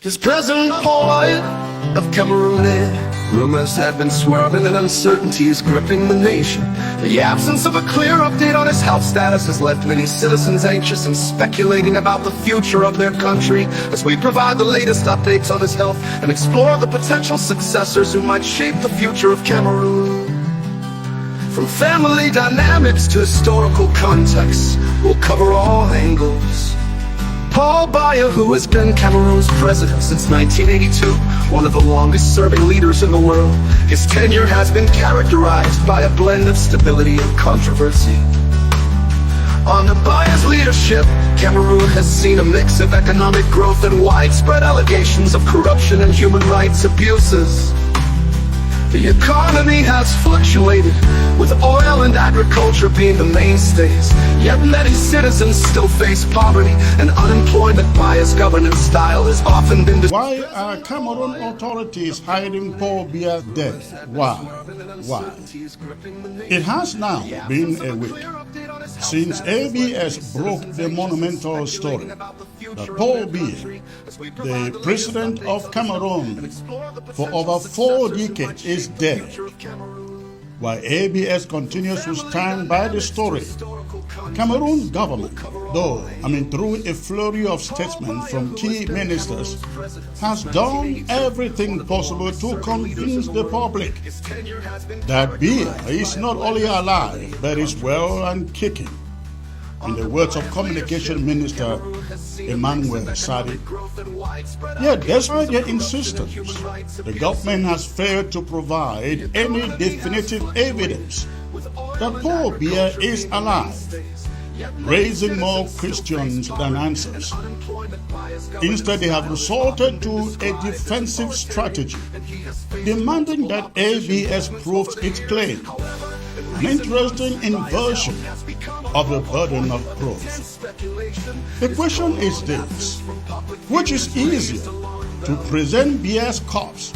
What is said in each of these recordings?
His President Paul BIYA of Cameroon. Rumors have been swirling and uncertainties gripping the nation. The absence of a clear update on his health status has left many citizens anxious and speculating about the future of their country. As we provide the latest updates on his health and explore the potential successors who might shape the future of Cameroon. From family dynamics to historical context, we'll cover all angles. Paul BIYA, who has been Cameroon's president since 1982, one of the longest-serving leaders in the world, his tenure has been characterized by a blend of stability and controversy. Under BIYA's leadership, Cameroon has seen a mix of economic growth and widespread allegations of corruption and human rights abuses. The economy has fluctuated, with oil and agriculture being the mainstays, yet many citizens still face poverty and unemployment. BIYA's governance style has often been... Why are Cameroon authorities hiding Paul BIYA dead? Why? It has now been a week since ABS broke the monumental story that Paul BIYA, the president of Cameroon for over 4 decades, is dead. While ABS continues to stand by the story, Cameroon government, through a flurry of statements from key ministers, has done everything possible to convince the public that BIYA is not only alive, but is well and kicking. In the words of Communication Minister Emmanuel Sadi. Yet, despite their insistence, the government has failed to provide any definitive evidence that Paul BIYA is alive, raising more questions than answers. Instead, they have resorted to a defensive strategy, demanding that ABS proves its claim. An interesting inversion of the burden of proof. The question is this: which is easier, to present BIYA's corpse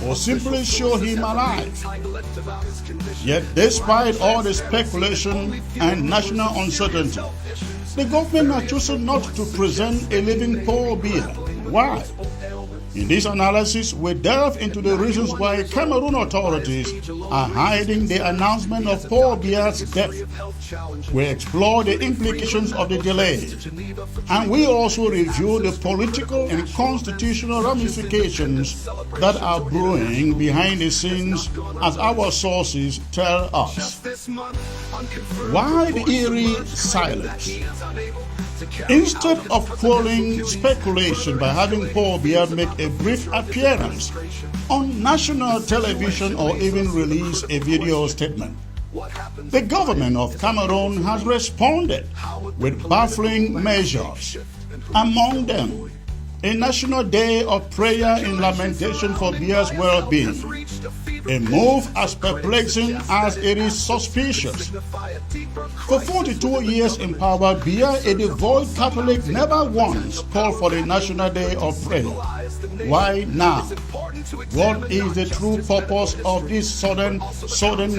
or simply show him alive? Yet, despite all the speculation and national uncertainty, the government has chosen not to present a living Paul BIYA. Why? In this analysis, we delve into the reasons why Cameroon authorities are hiding the announcement of Paul BIYA's death. We explore the implications of the delay, and we also review the political and constitutional ramifications that are brewing behind the scenes, as our sources tell us. Why the eerie silence? Instead of quelling speculation by having Paul BIYA make a brief appearance on national television or even release a video statement, the government of Cameroon has responded with baffling measures. Among them, a national day of prayer in lamentation for BIYA's well-being, a move as perplexing as it is suspicious. For 42 years in power, BIYA, a devout Catholic, never once called for the National Day of Prayer. Why now? What is the true purpose of this sudden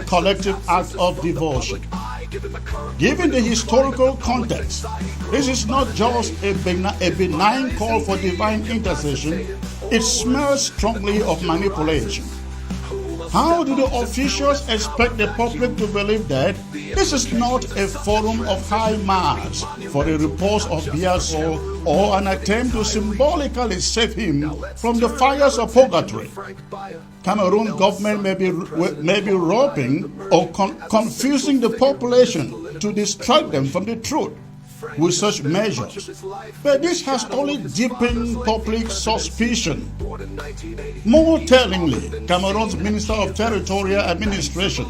collective act of devotion? Given the historical context, this is not just a benign call for divine intercession, it smells strongly of manipulation. How do the officials expect the public to believe that this is not a forum of high mass for the repose of BIYA's soul or an attempt to symbolically save him from the fires of purgatory? Cameroon government may be roping or confusing the population to distract them from the truth with such measures, but this has only deepened public suspicion. More tellingly, Cameroon's Minister of Territorial Administration,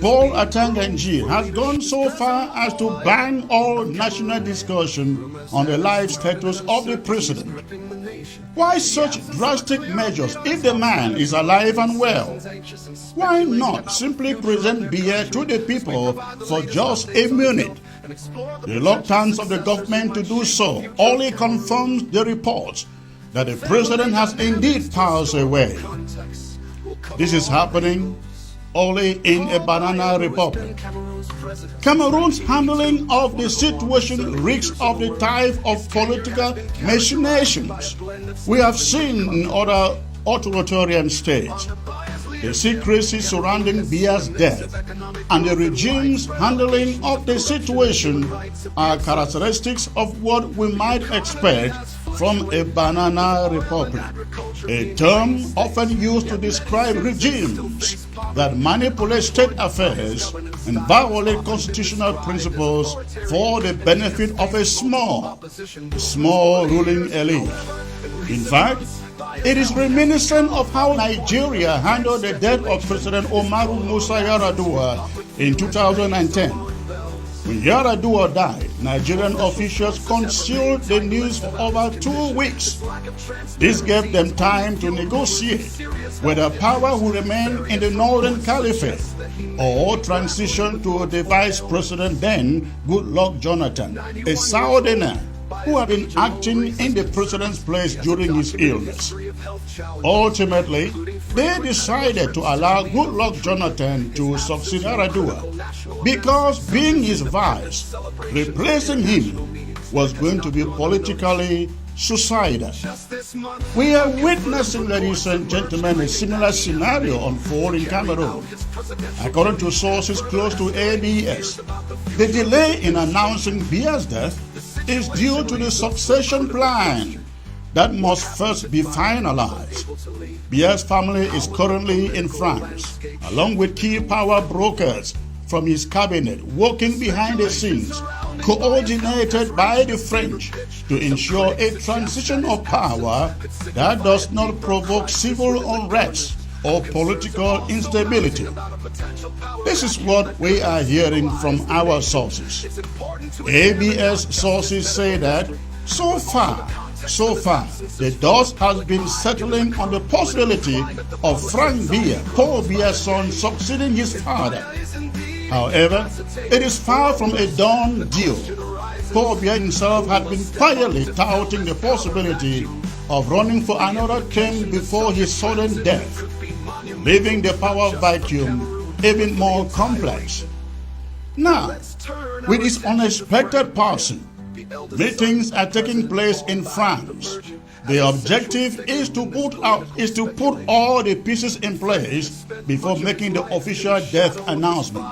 Paul Atanganji, has gone so far as to ban all national discussion on the life status of the president. Why such drastic measures if the man is alive and well? Why not simply present BIYA to the people for just a minute? The reluctance of the government to do so only confirms the reports that the president has indeed passed away. This is happening only in a banana republic. Cameroon's handling of the situation reeks of the type of political machinations we have seen in other authoritarian states. The secrecy surrounding BIYA's death and the regime's handling of the situation are characteristics of what we might expect from a banana republic, a term often used to describe regimes that manipulate state affairs and violate constitutional principles for the benefit of a small ruling elite. In fact, it is reminiscent of how Nigeria handled the death of President Umaru Musa Yar'Adua in 2010. When Yar'Adua died, Nigerian officials concealed the news for over 2 weeks. This gave them time to negotiate whether power will remain in the Northern Caliphate or transition to the Vice President then, Goodluck Jonathan, a Southerner who had been acting in the president's place during his illness. Ultimately, they decided to allow Goodluck Jonathan to succeed Yar'Adua because being his vice, replacing him was going to be politically suicidal. We are witnessing, ladies and gentlemen, a similar scenario unfold in Cameroon. According to sources close to ABS, the delay in announcing BIYA's death is due to the succession plan that must first be finalized. BIYA's family is currently in France, along with key power brokers from his cabinet working behind the scenes, coordinated by the French to ensure a transition of power that does not provoke civil unrest or political instability. This is what we are hearing from our sources. ABS sources say that so far, the dust has been settling on the possibility of Frank BIYA, Paul BIYA's son, succeeding his father. However, it is far from a done deal. Paul BIYA himself had been quietly touting the possibility of running for another term before his sudden death, leaving the power vacuum even more complex. Now, with his unexpected passing, meetings are taking place in France. The objective is to put all the pieces in place before making the official death announcement,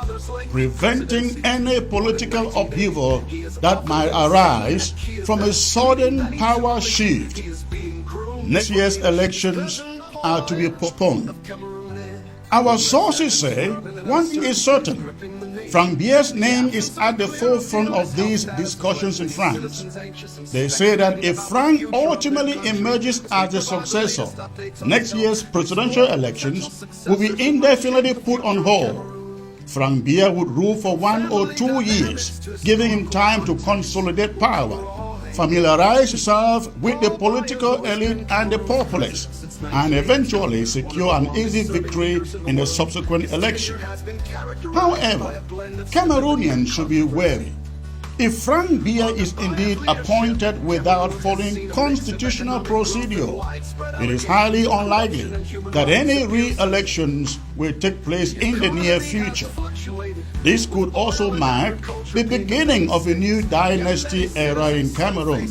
preventing any political upheaval that might arise from a sudden power shift. Next year's elections are to be postponed. Our sources say one thing is certain: Frank BIYA's name is at the forefront of these discussions in France. They say that if Frank ultimately emerges as the successor, next year's presidential elections will be indefinitely put on hold. Frank BIYA would rule for 1 or 2 years, giving him time to consolidate power, familiarize himself with the political elite and the populace, and eventually secure an easy victory in the subsequent election. However, Cameroonians should be wary. If Frank BIYA is indeed appointed without following constitutional procedure, it is highly unlikely that any re-elections will take place in the near future. This could also mark the beginning of a new dynasty era in Cameroon,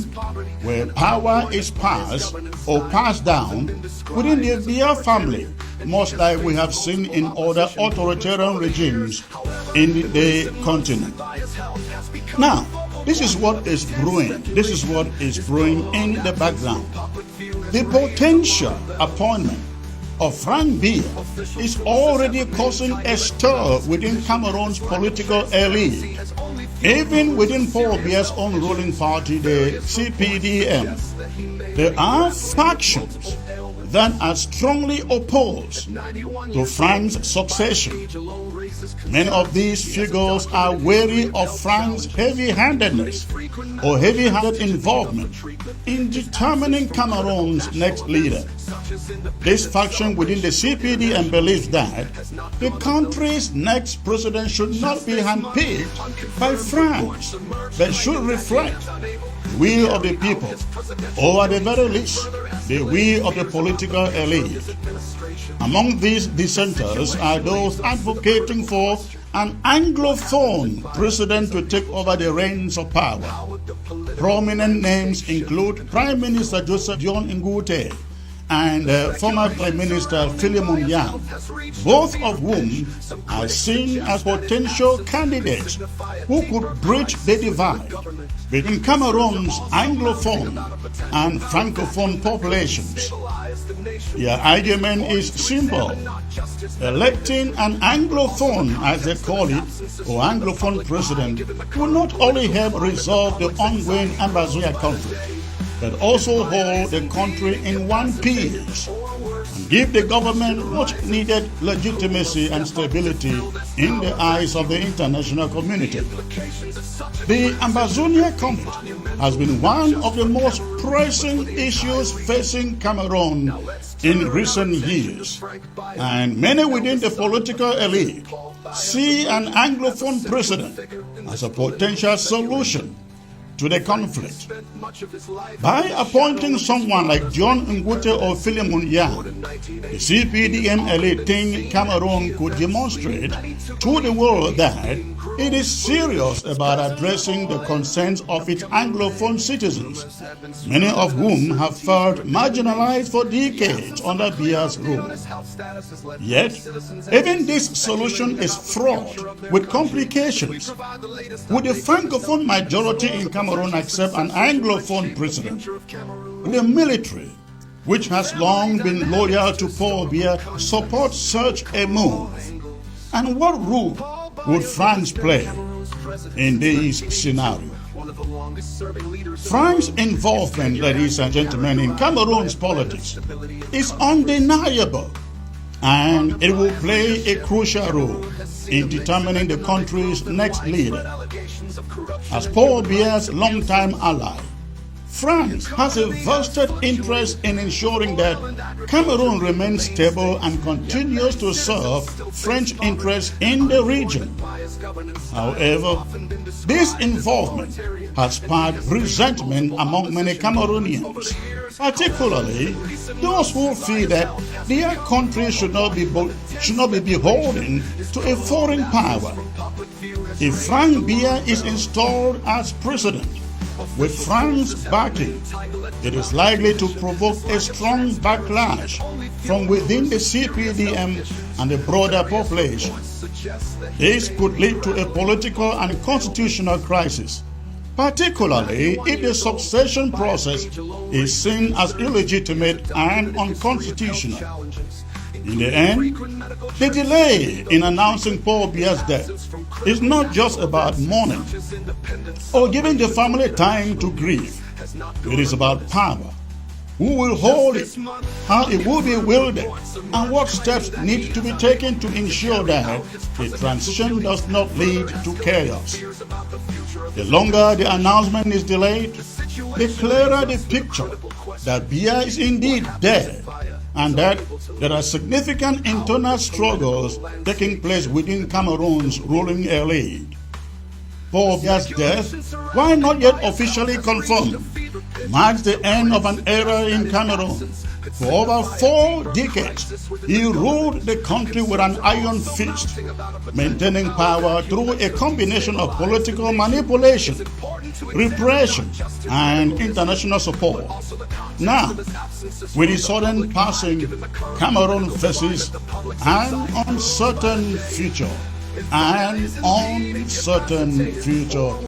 where power is passed or passed down within the BIYA family, much like we have seen in other authoritarian regimes in the continent. Now, this is what is brewing. This is what is brewing in the background. The potential appointment of Frank BIYA is already causing a stir within Cameroon's political elite. Even within Paul BIYA's own ruling party, the CPDM, there are factions that are strongly opposed to Frank's succession. Many of these figures are wary of Frank's heavy-handedness or heavy-handed involvement in determining Cameroon's next leader. This faction within the CPDM believes that the country's next president should not be handpicked by France, but should reflect the will of the people, or at the very least, the will of the political elite. Among these dissenters are those advocating for an Anglophone president to take over the reins of power. Prominent names include Prime Minister Joseph John Ngute and former Prime Minister Philemon Yang, both of whom are seen as potential candidates who could bridge the divide between Cameroon's Anglophone and Francophone populations. Their argument is simple. Electing an Anglophone, as they call it, or Anglophone president, will not only help resolve the ongoing Ambazonia conflict, but also hold the country in one piece and give the government much needed legitimacy and stability in the eyes of the international community. The Ambazonia conflict has been one of the most pressing issues facing Cameroon in recent years, and many within the political elite see an Anglophone president as a potential solution to the conflict. By appointing someone like John Ngute or Philemon Yang, the CPDM elite think Cameroon could demonstrate to the world that it is serious about addressing the concerns of its Anglophone citizens, many of whom have felt marginalized for decades under BIYA's rule. Yet, even this solution is fraught with complications. Would the Francophone majority in Cameroon accept an Anglophone president? The military, which has long been loyal to Paul Biya, supports such a move. And what role would France play in this scenario? France's involvement, ladies and gentlemen, in Cameroon's politics is undeniable, and it will play a crucial role in determining the country's next leader. As Paul Biya's longtime ally, France has a vested interest in ensuring that Cameroon remains stable and continues to serve French interests in the region. However, this involvement has sparked resentment among many Cameroonians, particularly those who feel that their country should not be beholden to a foreign power. If Frank Biya is installed as president, with France's backing, it is likely to provoke a strong backlash from within the CPDM and the broader population. This could lead to a political and constitutional crisis, particularly if the succession process is seen as illegitimate and unconstitutional. In the end, the delay in announcing Paul Biya's death is not just about mourning or giving the family time to grieve. It is about power. Who will hold it, how it will be wielded, and what steps need to be taken to ensure that the transition does not lead to chaos. The longer the announcement is delayed, the clearer the picture that Biya is indeed dead, and that there are significant internal struggles taking place within Cameroon's ruling elite. Paul Biya's death, while not yet officially confirmed, marks the end of an era in Cameroon. For over 4 decades, he ruled the country with an iron fist, maintaining power through a combination of political manipulation, repression, and international support. Now, with his sudden passing, Cameroon faces an uncertain future.